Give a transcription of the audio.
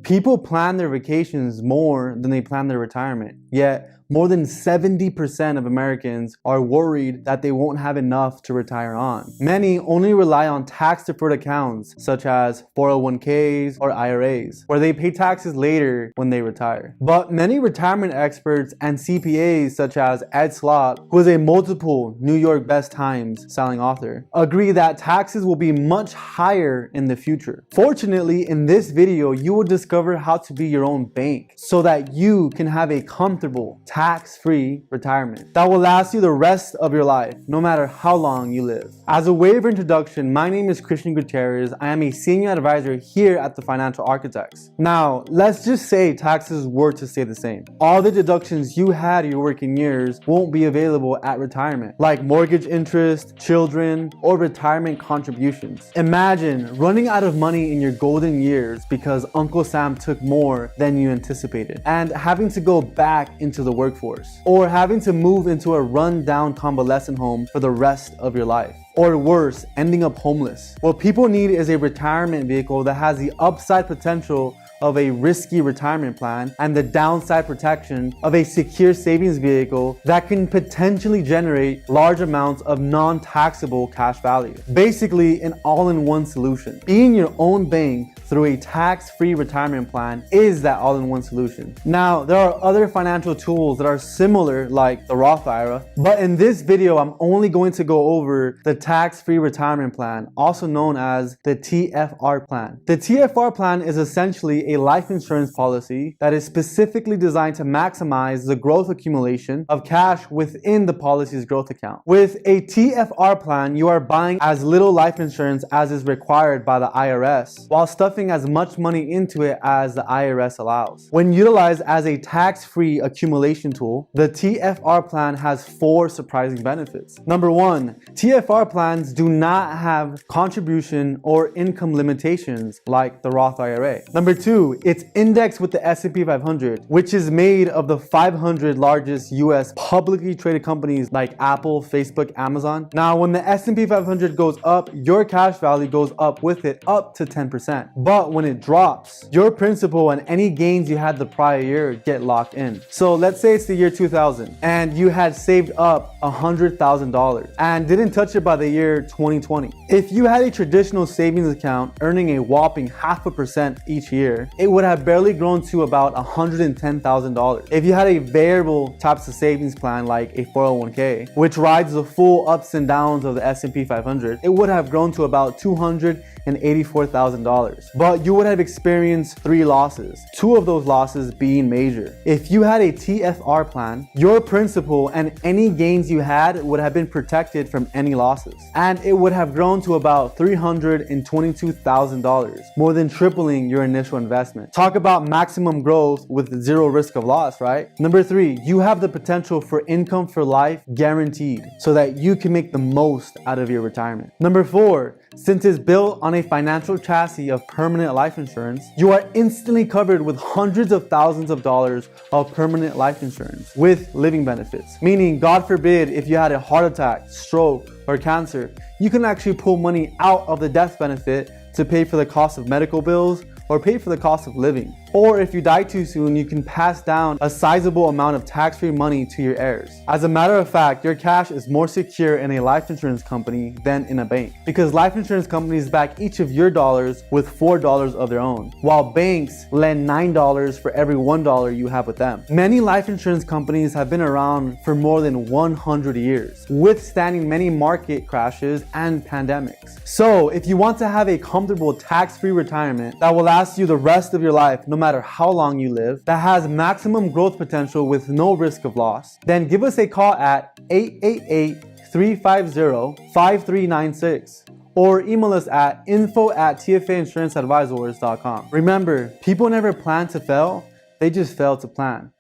People plan their vacations more than they plan their retirement, yet more than 70% of Americans are worried that they won't have enough to retire on. Many only rely on tax-deferred accounts such as 401ks or IRAs, where they pay taxes later when they retire. But many retirement experts and CPAs such as Ed Slott, who is a multiple New York Best Times selling author, agree that taxes will be much higher in the future. Fortunately, in this video, you will discover how to be your own bank so that you can have a comfortable, tax-free retirement that will last you the rest of your life, no matter how long you live. As a way of introduction, my name is Christian Gutierrez. I am a senior advisor here at the Financial Architects. Now, let's just say taxes were to stay the same. All the deductions you had in your working years won't be available at retirement, like mortgage interest, children, or retirement contributions. Imagine running out of money in your golden years because Uncle Sam took more than you anticipated, and having to go back into the workforce, or having to move into a run-down convalescent home for the rest of your life. Or worse, ending up homeless. What people need is a retirement vehicle that has the upside potential of a risky retirement plan and the downside protection of a secure savings vehicle that can potentially generate large amounts of non-taxable cash value. Basically, an all-in-one solution. Being your own bank through a tax-free retirement plan is that all-in-one solution. Now, there are other financial tools that are similar, like the Roth IRA, but in this video, I'm only going to go over the tax-free retirement plan, also known as the TFR plan. The TFR plan is essentially a life insurance policy that is specifically designed to maximize the growth accumulation of cash within the policy's growth account. With a TFR plan, you are buying as little life insurance as is required by the IRS, while stuffing as much money into it as the IRS allows. When utilized as a tax-free accumulation tool, the TFR plan has 4 surprising benefits. Number 1, TFR plans do not have contribution or income limitations like the Roth IRA. Number 2, it's indexed with the S&P 500, which is made of the 500 largest US publicly traded companies like Apple, Facebook, Amazon. Now, when the S&P 500 goes up, your cash value goes up with it up to 10%. But when it drops, your principal and any gains you had the prior year get locked in. So let's say it's the year 2000 and you had saved up $100,000 and didn't touch it by the year 2020. If you had a traditional savings account earning a whopping 0.5% each year, it would have barely grown to about $110,000. If you had a variable types of savings plan like a 401k, which rides the full ups and downs of the S&P 500, it would have grown to about $284,000. But you would have experienced 3 losses, 2 of those losses being major. If you had a TFR plan, your principal and any gains you had would have been protected from any losses, and it would have grown to about $322,000, more than tripling your initial investment. Talk about maximum growth with 0 risk of loss, right? Number 3, you have the potential for income for life guaranteed so that you can make the most out of your retirement. Number 4, since it's built on a financial chassis of permanent life insurance, you are instantly covered with hundreds of thousands of dollars of permanent life insurance with living benefits. Meaning, God forbid, if you had a heart attack, stroke, or cancer, you can actually pull money out of the death benefit to pay for the cost of medical bills or pay for the cost of living. Or if you die too soon, you can pass down a sizable amount of tax-free money to your heirs. As a matter of fact, your cash is more secure in a life insurance company than in a bank, because life insurance companies back each of your dollars with $4 of their own, while banks lend $9 for every $1 you have with them. Many life insurance companies have been around for more than 100 years, withstanding many market crashes and pandemics. So if you want to have a comfortable tax-free retirement that will last you the rest of your life, no matter how long you live, that has maximum growth potential with no risk of loss, then give us a call at 888-350-5396 or email us at info@tfainsuranceadvisors.com. Remember, people never plan to fail, they just fail to plan.